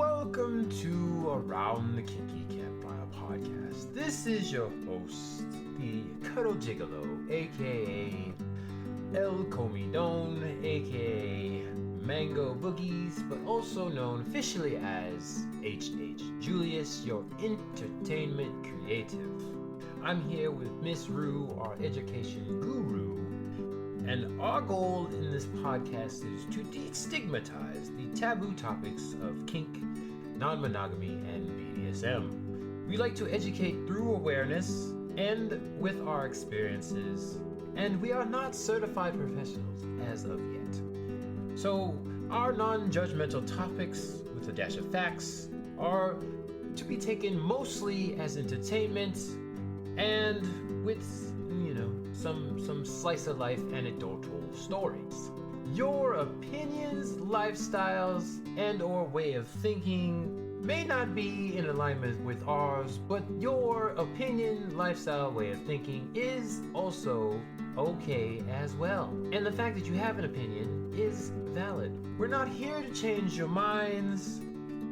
Welcome to Around the Kinky Campfire podcast. This is your host, the Cuddle Gigolo, aka El Comidon, aka Mango Boogies, but also known officially as H.H. Julius, your entertainment creative. I'm here with Miss Rue, our education guru, and our goal in this podcast is to destigmatize the taboo topics of kink, non-monogamy, and BDSM. We like to educate through awareness and with our experiences, and we are not certified professionals as of yet. So our non-judgmental topics, with a dash of facts, are to be taken mostly as entertainment and with some slice of life anecdotal stories. Your opinions, lifestyles, and or way of thinking may not be in alignment with ours, but your opinion, lifestyle, way of thinking is also okay as well. And the fact that you have an opinion is valid. We're not here to change your minds.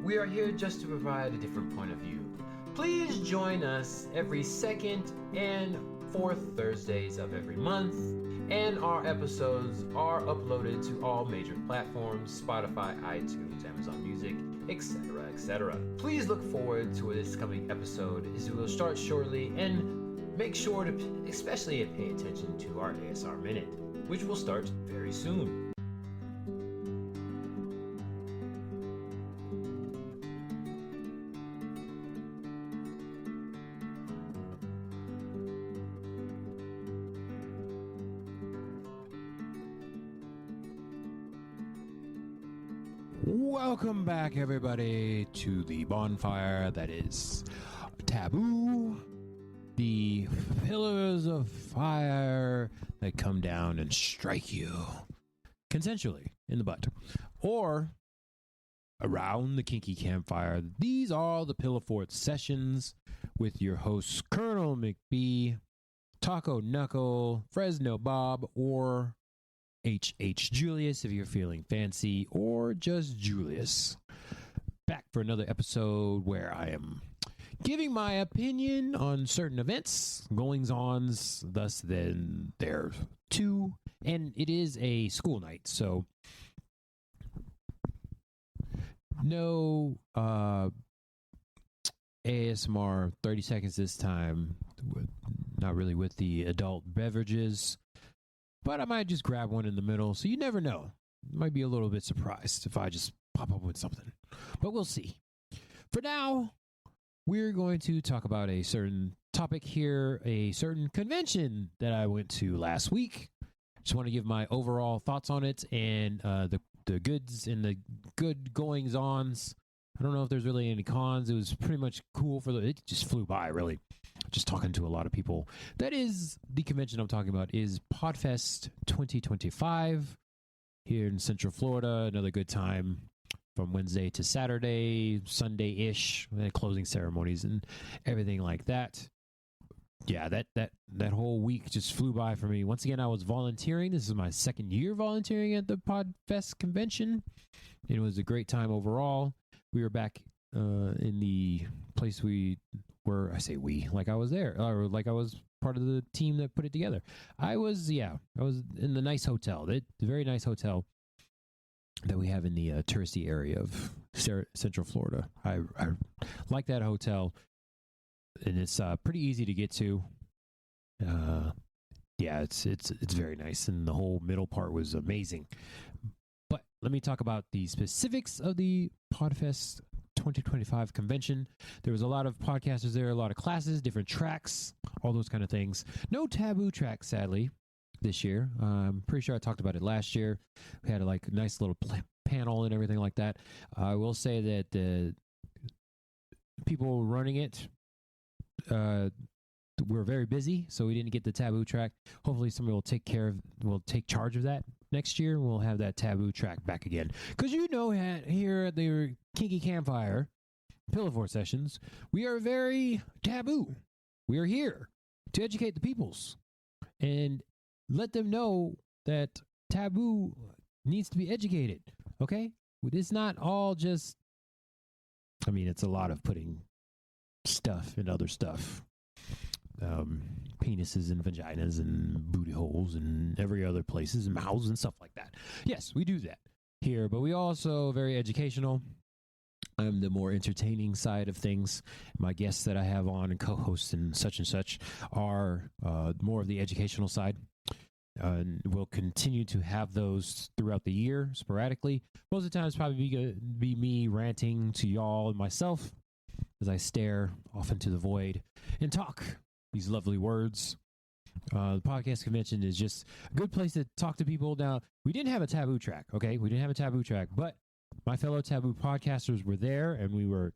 We are here just to provide a different point of view. Please join us every second and fourth Thursdays of every month, and our episodes are uploaded to all major platforms: Spotify, iTunes, Amazon Music, etc., etc. Please look forward to this coming episode, as we will start shortly, and make sure to especially pay attention to our ASR Minute, which will start very soon. Welcome back, everybody, to the bonfire that is taboo, the pillars of fire that come down and strike you consensually in the butt, or around the kinky campfire. These are the Pillow Fort sessions with your hosts, Colonel McBee, Taco Knuckle, Fresno Bob, or H.H. Julius if you're feeling fancy, or just Julius. Back for another episode where I am giving my opinion on certain events, goings-ons, thus then there too, and it is a school night, so no ASMR 30 seconds this time, not really with the adult beverages. But I might just grab one in the middle, so you never know. Might be a little bit surprised if I just pop up with something. But we'll see. For now, we're going to talk about a certain topic here, a certain convention that I went to last week. Just want to give my overall thoughts on it and the goods and the good goings-ons. I don't know if there's really any cons. It was pretty much cool it just flew by, really. Just talking to a lot of people. That is the convention I'm talking about, is Podfest 2025 here in Central Florida. Another good time from Wednesday to Saturday, Sunday-ish, closing ceremonies and everything like that. Yeah, that whole week just flew by for me. Once again, I was volunteering. This is my second year volunteering at the Podfest convention. It was a great time overall. We were back in the place we were. I say we, like I was there, or like I was part of the team that put it together. I was in the nice hotel, the very nice hotel that we have in the touristy area of Central Florida. I like that hotel, and it's pretty easy to get to. Yeah, it's very nice, and the whole middle part was amazing. But let me talk about the specifics of the Podfest 2025 convention. There was a lot of podcasters there, a lot of classes, different tracks, all those kind of things. No taboo track, sadly, this year. I'm pretty sure I talked about it last year. We had a nice little panel and everything like that. I will say that the people running it were very busy, so we didn't get the taboo track. Hopefully somebody will take charge of that next year. We'll have that taboo track back again. Because here at the Kinky Campfire Pillow Fort sessions, we are very taboo. We are here to educate the peoples and let them know that taboo needs to be educated. Okay? It's not all just I mean, it's a lot of putting stuff in other stuff. Penises and vaginas and booty holes and every other places and mouths and stuff like that. Yes, we do that here, but we also very educational. I'm the more entertaining side of things. My guests that I have on and co-hosts and such are more of the educational side. And we'll continue to have those throughout the year sporadically. Most of the time it's probably be me ranting to y'all and myself as I stare off into the void and talk these lovely words. The podcast convention is just a good place to talk to people. Now, we didn't have a taboo track, okay? We didn't have a taboo track, but my fellow taboo podcasters were there, and we were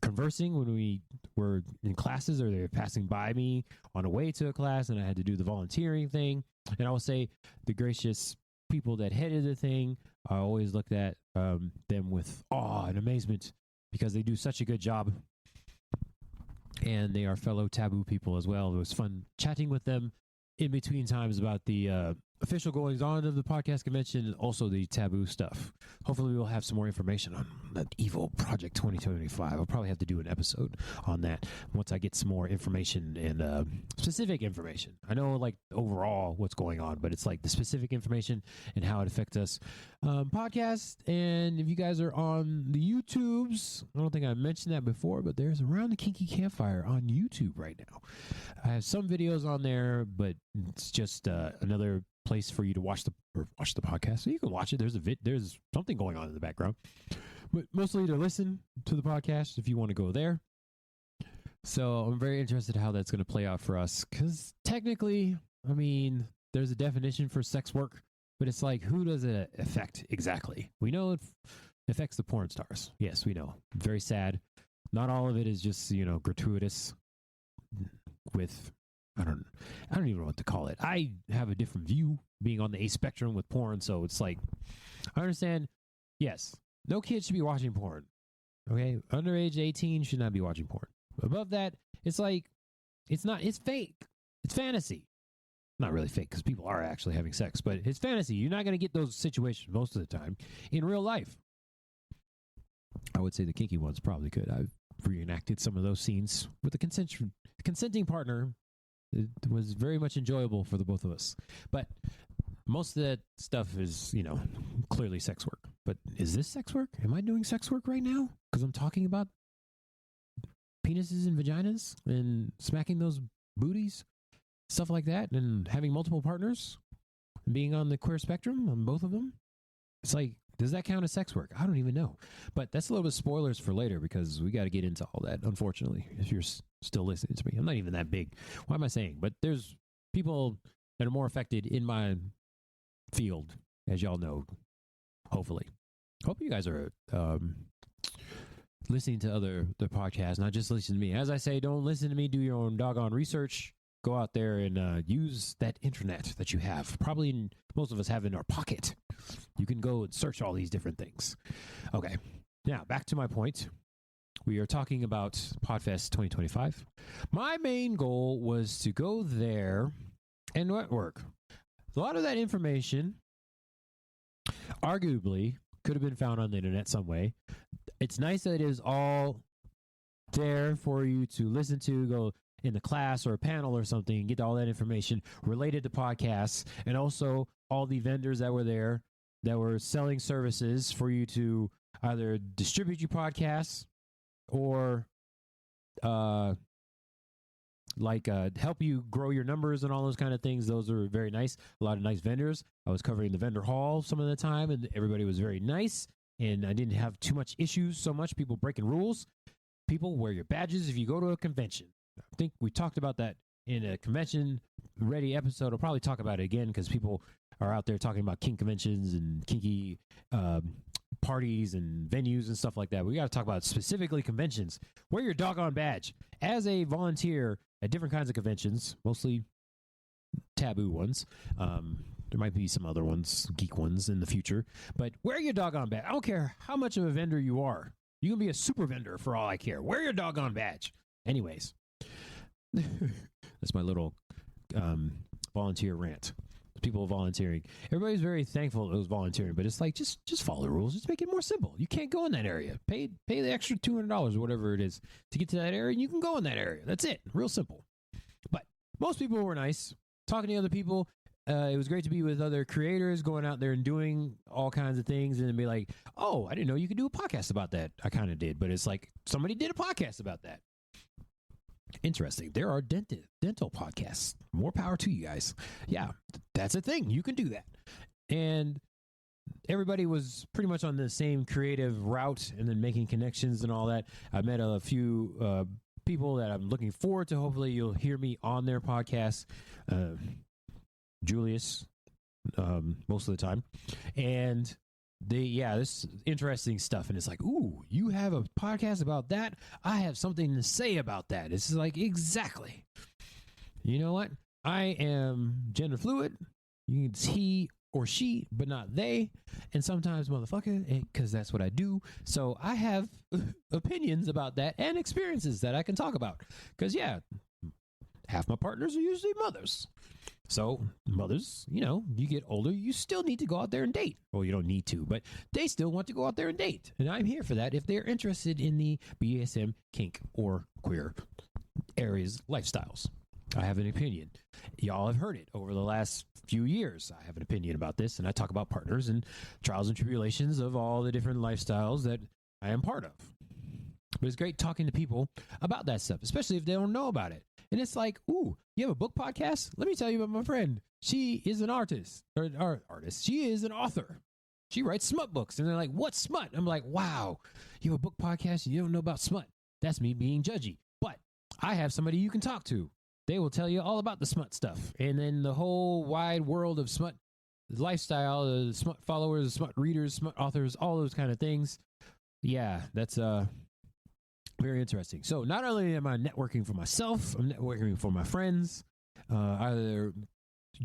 conversing when we were in classes, or they were passing by me on a way to a class, and I had to do the volunteering thing. And I will say the gracious people that headed the thing, I always looked at them with awe and amazement because they do such a good job. And they are fellow taboo people as well. It was fun chatting with them in between times about the official goings on of the podcast convention and also the taboo stuff. Hopefully we'll have some more information on that evil Project 2025. I'll probably have to do an episode on that once I get some more information and specific information. I know like overall what's going on, but it's like the specific information and how it affects us. Podcast, and if you guys are on the YouTubes, I don't think I mentioned that before, but there's Around the Kinky Campfire on YouTube right now. I have some videos on there, but it's just another place for you to watch the podcast. So you can watch it. There's something going on in the background, but mostly to listen to the podcast if you want to go there. So I'm very interested how that's going to play out for us, because technically, I mean, there's a definition for sex work, but it's like, who does it affect exactly? We know it affects the porn stars. Yes, we know. Very sad. Not all of it is just, gratuitous with, I don't even know what to call it. I have a different view being on the A spectrum with porn. So it's like, I understand. Yes, no kid should be watching porn. Okay. Underage 18 should not be watching porn. Above that, it's like, it's fake. It's fantasy. Not really fake, because people are actually having sex, but it's fantasy. You're not going to get those situations most of the time in real life. I would say the kinky ones probably could. I've reenacted some of those scenes with a consenting partner. It was very much enjoyable for the both of us. But most of that stuff is, clearly sex work. But is this sex work? Am I doing sex work right now? Because I'm talking about penises and vaginas and smacking those booties, stuff like that, and having multiple partners, and being on the queer spectrum on both of them. It's like, does that count as sex work? I don't even know. But that's a little bit of spoilers for later, because we got to get into all that, unfortunately, if you're still listening to me. I'm not even that big. What am I saying? But there's people that are more affected in my field, as y'all know, hopefully. Hope you guys are listening to the podcasts, not just listen to me. As I say, don't listen to me. Do your own doggone research. Go out there and use that internet that you have. Probably most of us have in our pocket. You can go and search all these different things. Okay. Now, back to my point. We are talking about Podfest 2025. My main goal was to go there and network. A lot of that information arguably could have been found on the internet some way. It's nice that it is all there for you to listen to, go in the class or a panel or something, and get all that information related to podcasts, and also all the vendors that were there that were selling services for you to either distribute your podcasts or help you grow your numbers and all those kind of things. Those are very nice. A lot of nice vendors. I was covering the vendor hall some of the time, and everybody was very nice, and I didn't have too much issues, so much people breaking rules. People, wear your badges if you go to a convention. I think we talked about that in a convention-ready episode. I'll probably talk about it again, because people are out there talking about kink conventions and kinky parties and venues and stuff like that. We got to talk about specifically conventions. Wear your doggone badge. As a volunteer at different kinds of conventions, mostly taboo ones. There might be some other ones, geek ones in the future. But wear your doggone badge. I don't care how much of a vendor you are. You can be a super vendor for all I care. Wear your doggone badge. Anyways. That's my little volunteer rant. people volunteering. Everybody's very thankful it was volunteering, but it's like just follow the rules. Just make it more simple. You can't go in that area. Pay the extra $200 or whatever it is to get to that area, and you can go in that area. That's it. Real simple. But most people were nice. Talking to other people, it was great to be with other creators, going out there and doing all kinds of things, and then be like, oh, I didn't know you could do a podcast about that. I kind of did, but it's like somebody did a podcast about that. Interesting. There are dental podcasts. More power to you guys. Yeah, that's a thing. You can do that. And everybody was pretty much on the same creative route and then making connections and all that. I met a few people that I'm looking forward to. Hopefully you'll hear me on their podcast. Julius, most of the time. And this is interesting stuff. And it's like, ooh, you have a podcast about that? I have something to say about that. It's like, exactly. You know what? I am gender fluid. It's he or she, but not they. And sometimes, motherfucker, because that's what I do. So I have opinions about that and experiences that I can talk about. Because, yeah, half my partners are usually mothers. So mothers, you get older, you still need to go out there and date. Well, you don't need to, but they still want to go out there and date. And I'm here for that if they're interested in the BDSM, kink, or queer areas, lifestyles. I have an opinion. Y'all have heard it over the last few years. I have an opinion about this, and I talk about partners and trials and tribulations of all the different lifestyles that I am part of. But it's great talking to people about that stuff, especially if they don't know about it. And it's like, ooh, you have a book podcast? Let me tell you about my friend. She is an artist. She is an author. She writes smut books. And they're like, what's smut? I'm like, wow, you have a book podcast and you don't know about smut. That's me being judgy. But I have somebody you can talk to. They will tell you all about the smut stuff. And then the whole wide world of smut lifestyle, the smut followers, smut readers, smut authors, all those kind of things. Yeah, that's very interesting. So not only am I networking for myself, I'm networking for my friends, either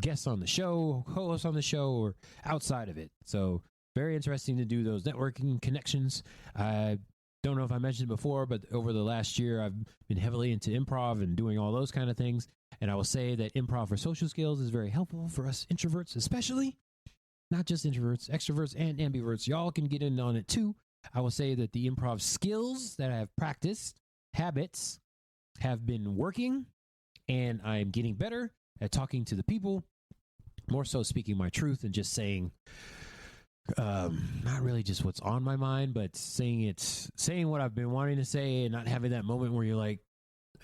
guests on the show, co-hosts on the show, or outside of it. So very interesting to do those networking connections. I don't know if I mentioned before, but over the last year, I've been heavily into improv and doing all those kind of things. And I will say that improv for social skills is very helpful for us introverts, especially. Not just introverts, extroverts, and ambiverts. Y'all can get in on it too. I will say that the improv skills that I have practiced, habits, have been working, and I'm getting better at talking to the people, more so speaking my truth and just saying, not really just what's on my mind, but saying what I've been wanting to say and not having that moment where you're like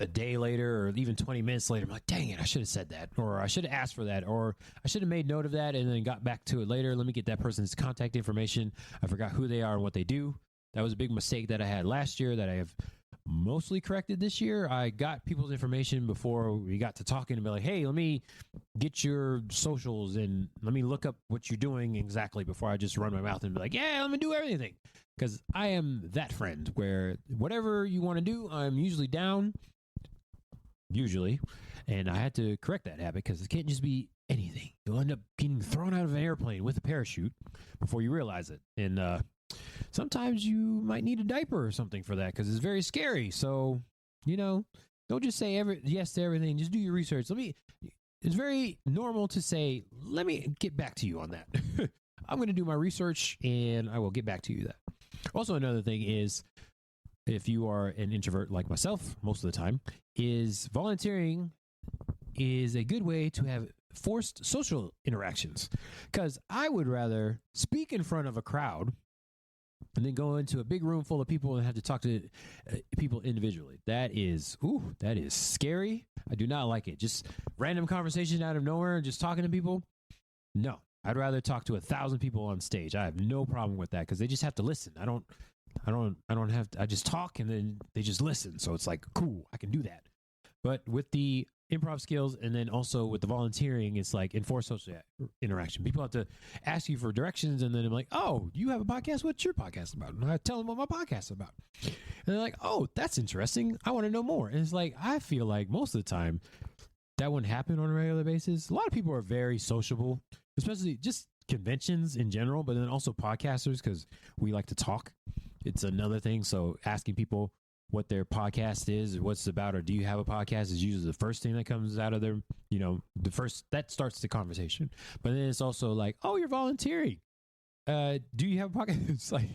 a day later or even 20 minutes later, I'm like, dang it, I should have said that, or I should have asked for that, or I should have made note of that and then got back to it later. Let me get that person's contact information. I forgot who they are and what they do. That was a big mistake that I had last year that I have mostly corrected this year. I got people's information before we got to talking and be like, hey, let me get your socials and let me look up what you're doing exactly before I just run my mouth and be like, yeah, let me do everything. Because I am that friend where whatever you want to do, I'm usually down. Usually. And I had to correct that habit because it can't just be anything. You'll end up getting thrown out of an airplane with a parachute before you realize it. And sometimes you might need a diaper or something for that because it's very scary. So, don't just say yes to everything. Just do your research. It's very normal to say, let me get back to you on that. I'm going to do my research and I will get back to you that. Also, another thing is, if you are an introvert like myself, most of the time, is volunteering is a good way to have forced social interactions. Because I would rather speak in front of a crowd and then go into a big room full of people and have to talk to people individually. That is scary. I do not like it. Just random conversation out of nowhere and just talking to people. No, I'd rather talk to 1,000 people on stage. I have no problem with that because they just have to listen. I don't have to, I just talk and then they just listen. So it's like, cool, I can do that. But with the improv skills and then also with the volunteering, it's like enforced social interaction. People have to ask you for directions and then I'm like, oh, you have a podcast? What's your podcast about? And I tell them what my podcast is about. And they're like, oh, that's interesting. I want to know more. And it's like, I feel like most of the time that wouldn't happen on a regular basis. A lot of people are very sociable, especially just conventions in general, but then also podcasters because we like to talk. It's another thing. So asking people what their podcast is, what's it about, or do you have a podcast is usually the first thing that comes out of their, the first that starts the conversation. But then it's also like, oh, you're volunteering. Do you have a podcast? It's like,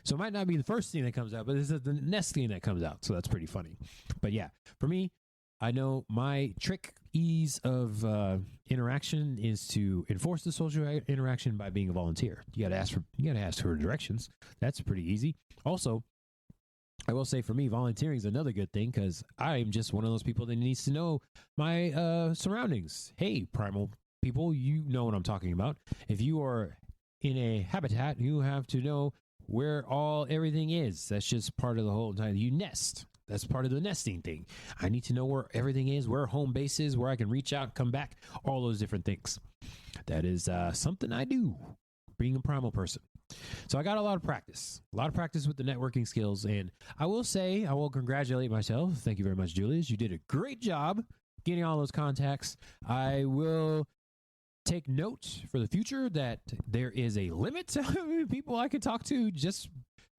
so it might not be the first thing that comes out, but this is the next thing that comes out. So that's pretty funny. But yeah, for me, I know my trick ease of interaction is to enforce the social interaction by being a volunteer. You got to ask for directions. That's pretty easy. Also, I will say for me, volunteering is another good thing because I'm just one of those people that needs to know my surroundings. Hey, primal people, you know what I'm talking about. If you are in a habitat, you have to know where everything is. That's just part of the whole time. You nest. That's part of the nesting thing. I need to know where everything is, where home base is, where I can reach out, come back, all those different things. That is something I do, being a primal person. So I got a lot of practice with the networking skills. And I will say, I will congratulate myself. Thank you very much, Julius. You did a great job getting all those contacts. I will take note for the future that there is a limit to how many people I can talk to just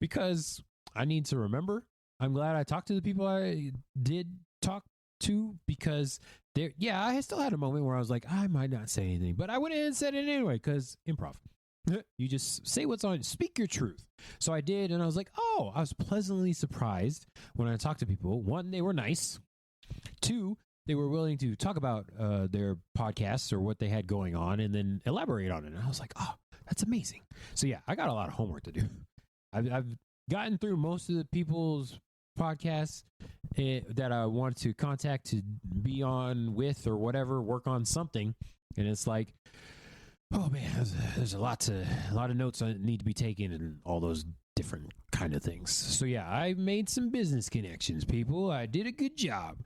because I need to remember. I'm glad I talked to the people I did talk to because I still had a moment where I was like, I might not say anything, but I went ahead and said it anyway because improv. You just say what's on, speak your truth. So I did, and I was like, oh, I was pleasantly surprised when I talked to people. One, they were nice. Two, they were willing to talk about their podcasts or what they had going on and then elaborate on it. And I was like, oh, that's amazing. So yeah, I got a lot of homework to do. I've gotten through most of the people's podcasts that I want to contact to be on with or whatever, work on something. And it's like, oh man, there's a lot of notes that need to be taken and all those different kind of things. So yeah, I made some business connections, people. I did a good job.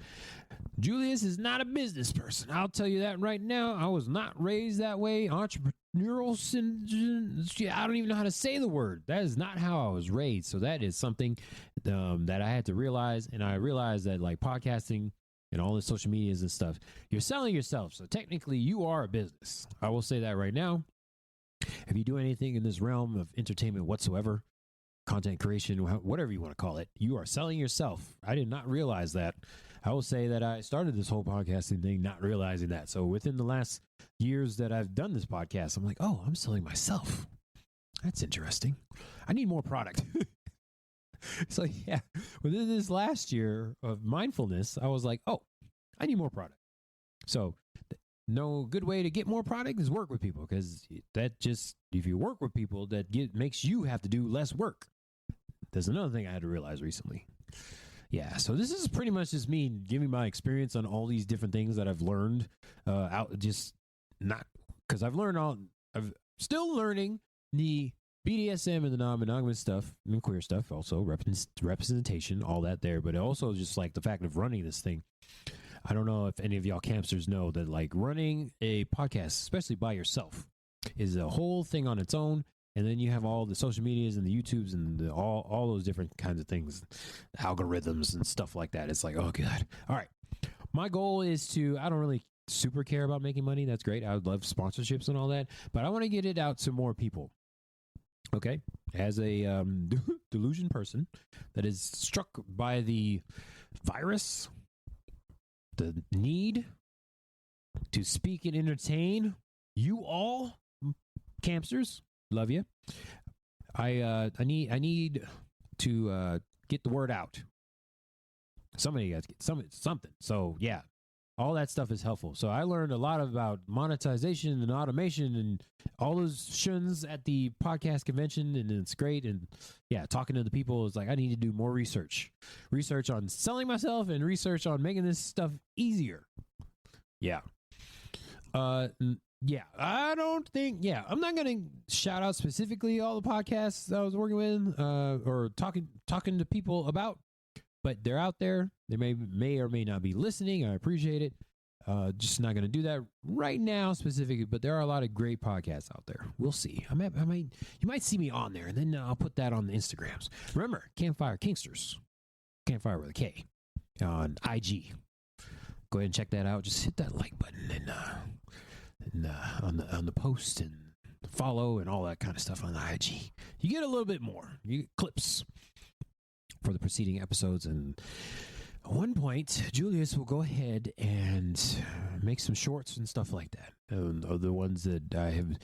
Julius is not a business person. I'll tell you that right now. I was not raised that way. Entrepreneurial syndrome. I don't even know how to say the word. That is not how I was raised. So that is something that I had to realize. And I realized that like podcasting and all the social medias and stuff, you're selling yourself. So technically you are a business. I will say that right now. If you do anything in this realm of entertainment whatsoever, content creation, whatever you want to call it, you are selling yourself. I did not realize that. I will say that I started this whole podcasting thing not realizing that. So within the last years that I've done this podcast, I'm like, oh, I'm selling myself. That's interesting. I need more product. So yeah, within this last year of mindfulness, I was like, oh, I need more product. So no good way to get more product is work with people, because that just, if you work with people, that makes you have to do less work. There's another thing I had to realize recently. Yeah, so this is pretty much just me giving my experience on all these different things that I've learned because I'm still learning the BDSM and the non-monogamous stuff and queer stuff, also representation, all that there, but also just like the fact of running this thing. I don't know if any of y'all campsters know that like running a podcast, especially by yourself, is a whole thing on its own. And then you have all the social medias and the YouTubes and all those different kinds of things, algorithms and stuff like that. It's like, oh, God. All right. My goal is I don't really super care about making money. That's great. I would love sponsorships and all that. But I want to get it out to more people. Okay. As a delusion person that is struck by the virus, the need to speak and entertain you all, campsters. Love you. I need to get the word out. Somebody got to get something. So yeah, all that stuff is helpful. So I learned a lot about monetization and automation and all those shuns at the podcast convention, and it's great. And yeah, talking to the people is like, I need to do more research on selling myself and research on making this stuff easier. Yeah. Yeah, I don't think, I'm not going to shout out specifically all the podcasts I was working with or talking to people about, but they're out there. They may or may not be listening. I appreciate it. Just not going to do that right now specifically, but there are a lot of great podcasts out there. We'll see. You might see me on there, and then I'll put that on the Instagrams. Remember, Campfire Kingsters, Campfire with a K, on IG. Go ahead and check that out. Just hit that like button and on the post and follow and all that kind of stuff on the IG. You get a little bit more. You get clips for the preceding episodes. And at one point, Julius will go ahead and make some shorts and stuff like that. The ones that I have,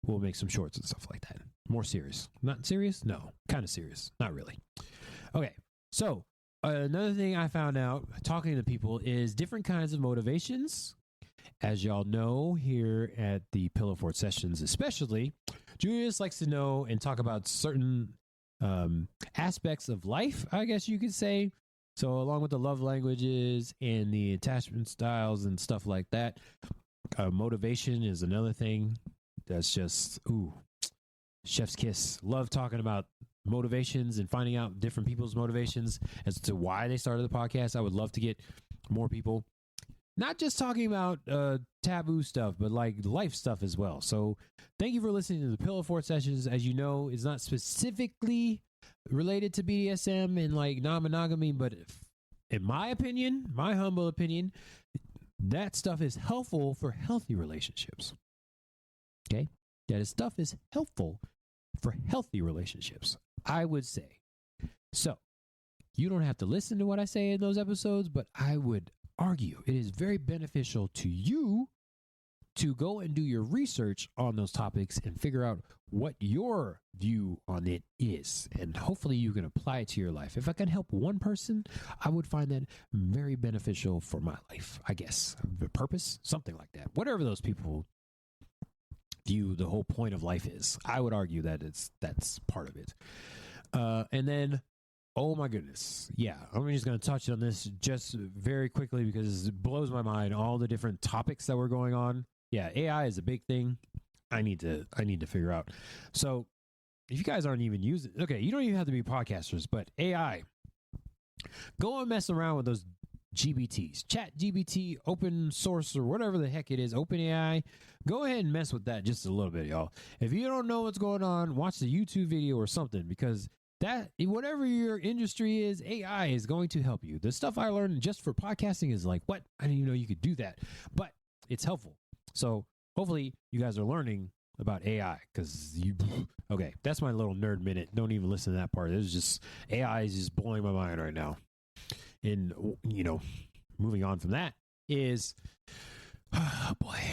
we'll make some shorts and stuff like that. More serious. Not serious? No. Kind of serious. Not really. Okay. So, another thing I found out talking to people is different kinds of motivations. As y'all know, here at the Pillow Fort Sessions especially, Julius likes to know and talk about certain aspects of life, I guess you could say. So along with the love languages and the attachment styles and stuff like that, motivation is another thing that's just, chef's kiss. Love talking about motivations and finding out different people's motivations as to why they started the podcast. I would love to get more people, not just talking about taboo stuff, but like life stuff as well. So thank you for listening to the Pillow Fort Sessions. As you know, it's not specifically related to BDSM and like non-monogamy, but in my opinion, my humble opinion, that stuff is helpful for healthy relationships. Okay? That stuff is helpful for healthy relationships, I would say. So, you don't have to listen to what I say in those episodes, but I would argue it is very beneficial to you to go and do your research on those topics and figure out what your view on it is. And hopefully you can apply it to your life. If I can help one person, I would find that very beneficial for my life, I guess. The purpose, something like that. Whatever those people view the whole point of life is, I would argue that that's part of it. And then, oh my goodness. Yeah, I'm just going to touch on this just very quickly because it blows my mind, all the different topics that were going on. Yeah, AI is a big thing. I need to figure out. So if you guys aren't even using, okay, you don't even have to be podcasters, but AI, go and mess around with those GBTs, Chat GBT, open source, or whatever the heck it is, OpenAI. Go ahead and mess with that just a little bit, y'all. If you don't know what's going on, watch the YouTube video or something, because that, whatever your industry is, AI is going to help you. The stuff I learned just for podcasting is like, what? I didn't even know you could do that, but it's helpful. So hopefully you guys are learning about AI, because okay, that's my little nerd minute. Don't even listen to that part. It's just, AI is just blowing my mind right now. And, moving on from that is,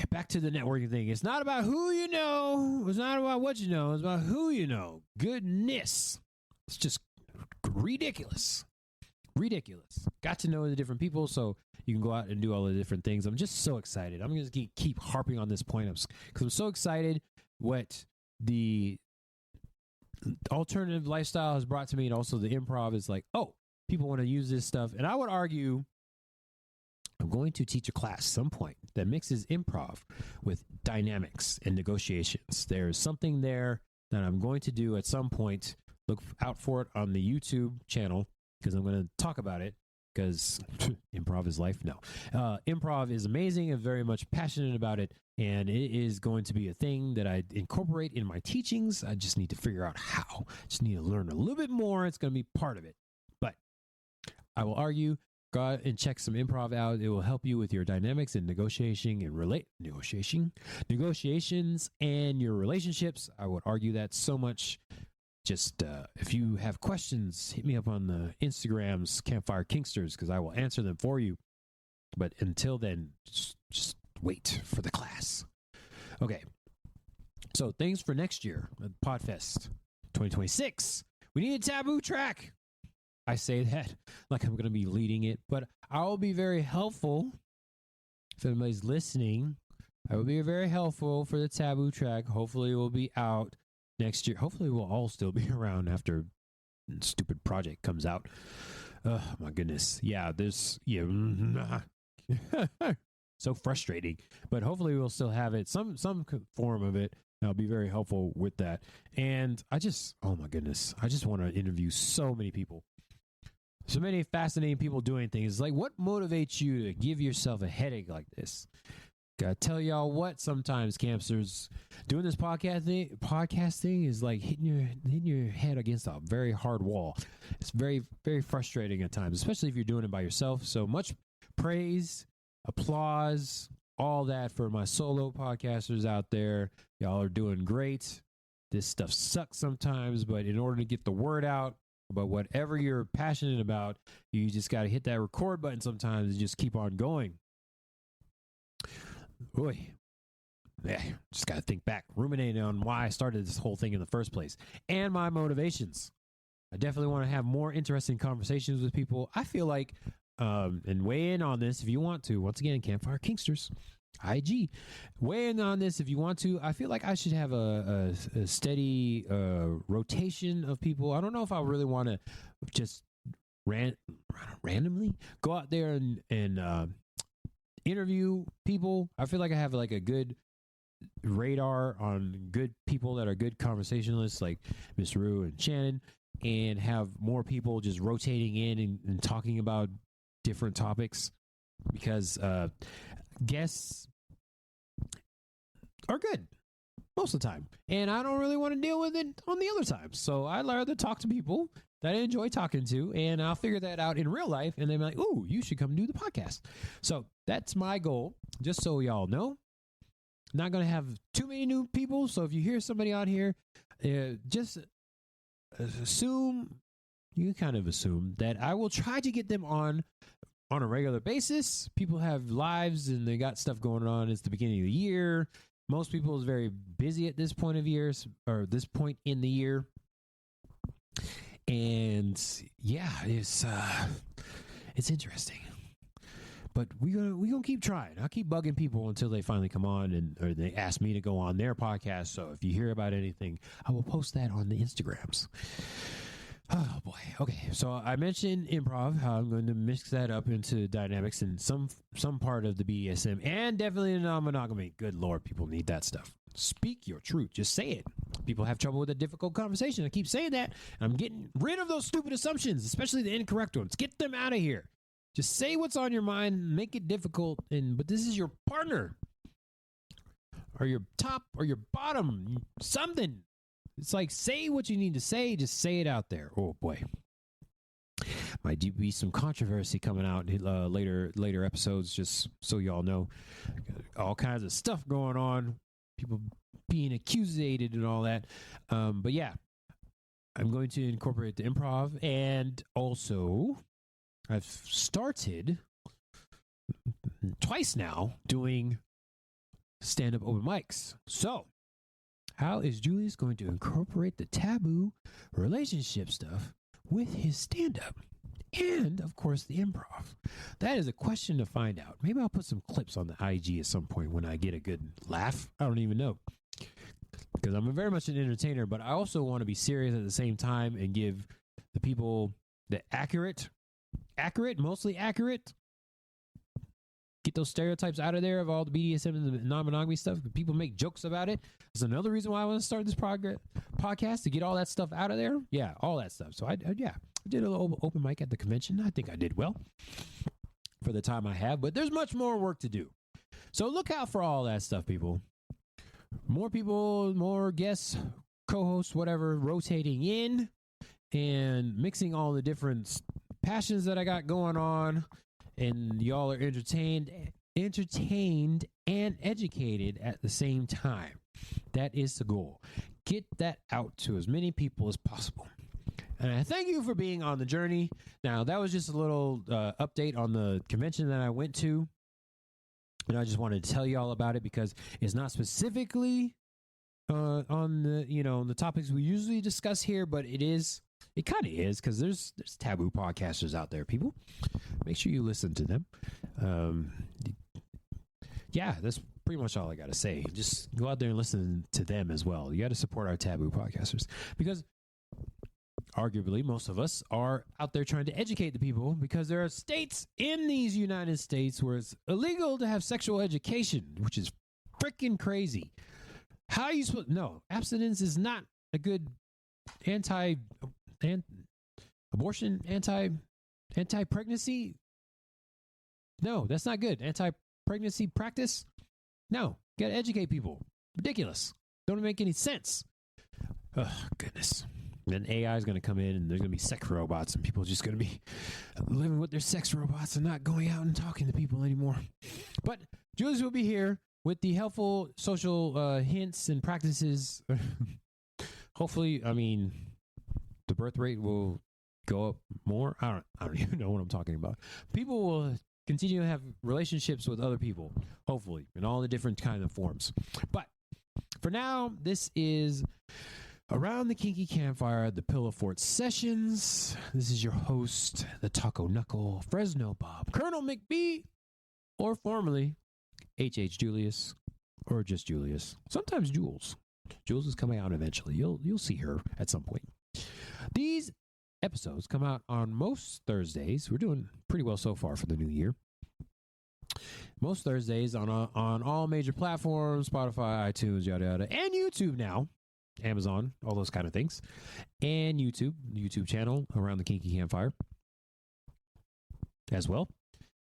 back to the networking thing. It's not about who you know. It's not about what you know. It's about who you know. Goodness. It's just ridiculous. Got to know the different people so you can go out and do all the different things. I'm just so excited. I'm going to keep harping on this point because I'm so excited what the alternative lifestyle has brought to me, and also the improv is like, people want to use this stuff. And I would argue I'm going to teach a class at some point that mixes improv with dynamics and negotiations. There's something there that I'm going to do at some point. Look out for it on the YouTube channel, because I'm going to talk about it, because improv is life. No. Improv is amazing. I'm very much passionate about it, and it is going to be a thing that I incorporate in my teachings. I just need to figure out how. Just need to learn a little bit more. It's going to be part of it. But I will argue, go out and check some improv out. It will help you with your dynamics and negotiations and your relationships. I would argue that so much. Just if you have questions, hit me up on the Instagrams, Campfire Kinksters, because I will answer them for you. But until then, just wait for the class. Okay. So things for next year, Podfest 2026. We need a taboo track. I say that like I'm going to be leading it, but I will be very helpful. If anybody's listening, I will be very helpful for the taboo track. Hopefully it will be out next year. Hopefully we'll all still be around after stupid project comes out. Oh my goodness. Yeah, so frustrating, but hopefully we'll still have it, some form of it. I'll be very helpful with that. And oh my goodness, I just want to interview so many people. So many fascinating people doing things. Like, what motivates you to give yourself a headache like this? Gotta tell y'all what, sometimes campsters, doing this podcasting is like hitting your head against a very hard wall. It's very, very frustrating at times, especially if you're doing it by yourself. So much praise, applause, all that for my solo podcasters out there. Y'all are doing great. This stuff sucks sometimes, but in order to get the word out, But whatever you're passionate about, you just got to hit that record button sometimes and just keep on going. Boy, yeah, just got to think back, ruminating on why I started this whole thing in the first place and my motivations. I definitely want to have more interesting conversations with people. I feel like, and weigh in on this if you want to. Once again, Campfire Kinksters, IG. Weigh in on this if you want to. I feel like I should have a steady rotation of people. I don't know if I really want to just randomly go out there and interview people. I feel like I have like a good radar on good people that are good conversationalists like Miss Rue and Shannon, and have more people just rotating in and talking about different topics, because guests are good most of the time, and I don't really want to deal with it on the other times. So I'd rather talk to people that I enjoy talking to, and I'll figure that out in real life, and they're like, "Ooh, you should come do the podcast." So that's my goal, just so y'all know. Not going to have too many new people, so if you hear somebody out here, just assume that I will try to get them on a regular basis. People have lives and they got stuff going on. It's the beginning of the year. Most people is very busy at this point of years, or this point in the year. And yeah, it's interesting. But we gonna keep trying. I'll keep bugging people until they finally come on or they ask me to go on their podcast. So if you hear about anything, I will post that on the Instagrams. Oh boy. Okay. So I mentioned improv, how I'm going to mix that up into dynamics and some part of the BDSM, and definitely in non-monogamy. Good Lord, people need that stuff. Speak your truth. Just say it. People have trouble with a difficult conversation. I keep saying that. I'm getting rid of those stupid assumptions, especially the incorrect ones. Get them out of here. Just say what's on your mind, make it difficult, but this is your partner, or your top, or your bottom, something. It's like, say what you need to say, just say it out there. Oh boy. Might be some controversy coming out later episodes, just so y'all know. All kinds of stuff going on, people being accusated and all that. But yeah, I'm going to incorporate the improv, and also I've started twice now doing stand-up open mics. So how is Julius going to incorporate the taboo relationship stuff with his stand-up? And, of course, the improv. That is a question to find out. Maybe I'll put some clips on the IG at some point when I get a good laugh. I don't even know. Because I'm very much an entertainer, but I also want to be serious at the same time and give the people the mostly accurate. Get those stereotypes out of there of all the BDSM and the non-monogamy stuff. People make jokes about it. That's another reason why I want to start this podcast, to get all that stuff out of there. Yeah, all that stuff. So I did a little open mic at the convention. I think I did well for the time I have, but there's much more work to do. So look out for all that stuff, people. More people, more guests, co-hosts, whatever, rotating in and mixing all the different passions that I got going on. And y'all are entertained and educated at the same time. That is the goal. Get that out to as many people as possible. And I thank you for being on the journey. Now, that was just a little update on the convention that I went to. And I just wanted to tell you all about it because it's not specifically on the topics we usually discuss here, but it kind of is, because there's taboo podcasters out there, people. Make sure you listen to them. Yeah, that's pretty much all I got to say. Just go out there and listen to them as well. You got to support our taboo podcasters, because arguably most of us are out there trying to educate the people, because there are states in these United States where it's illegal to have sexual education, which is freaking crazy. How are you supposed? No, abstinence is not a good abortion, anti-pregnancy. No, that's not good. Anti-pregnancy practice. No, got to educate people. Ridiculous. Don't make any sense. Oh, goodness. And then AI is going to come in, and there's going to be sex robots, and people are just going to be living with their sex robots and not going out and talking to people anymore. But Julius will be here with the helpful social hints and practices. Hopefully, the birth rate will go up more. I don't even know what I'm talking about. People will continue to have relationships with other people, hopefully, in all the different kind of forms. But for now, this is Around the Kinky Campfire, the Pillow Fort Sessions. This is your host, the Taco Knuckle, Fresno Bob, Colonel McBee, or formerly H.H. Julius, or just Julius. Sometimes Jules. Jules is coming out eventually. You'll see her at some point. These episodes come out on most Thursdays. We're doing pretty well so far for the new year. Most Thursdays on all major platforms, Spotify, iTunes, yada yada, and YouTube now, Amazon, all those kind of things, and the YouTube channel Around the Kinky Campfire as well.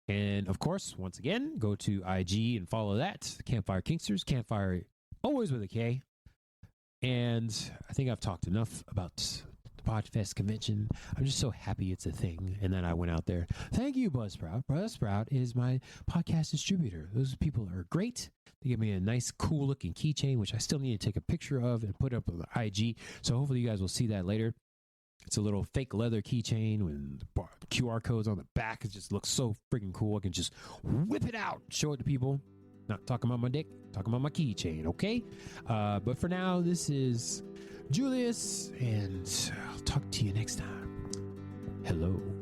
And of course, once again, go to IG and follow that, Campfire Kinksters, Campfire always with a K. And I think I've talked enough about the Podfest convention. I'm just so happy it's a thing. And then I went out there. Thank you, Buzzsprout. Buzzsprout is my podcast distributor. Those people are great. They give me a nice, cool looking keychain, which I still need to take a picture of and put up on the IG. So hopefully you guys will see that later. It's a little fake leather keychain with QR codes on the back. It just looks so freaking cool. I can just whip it out, show it to people. Not talking about my dick, talking about my keychain, okay? But for now, this is Julius, and I'll talk to you next time. Hello.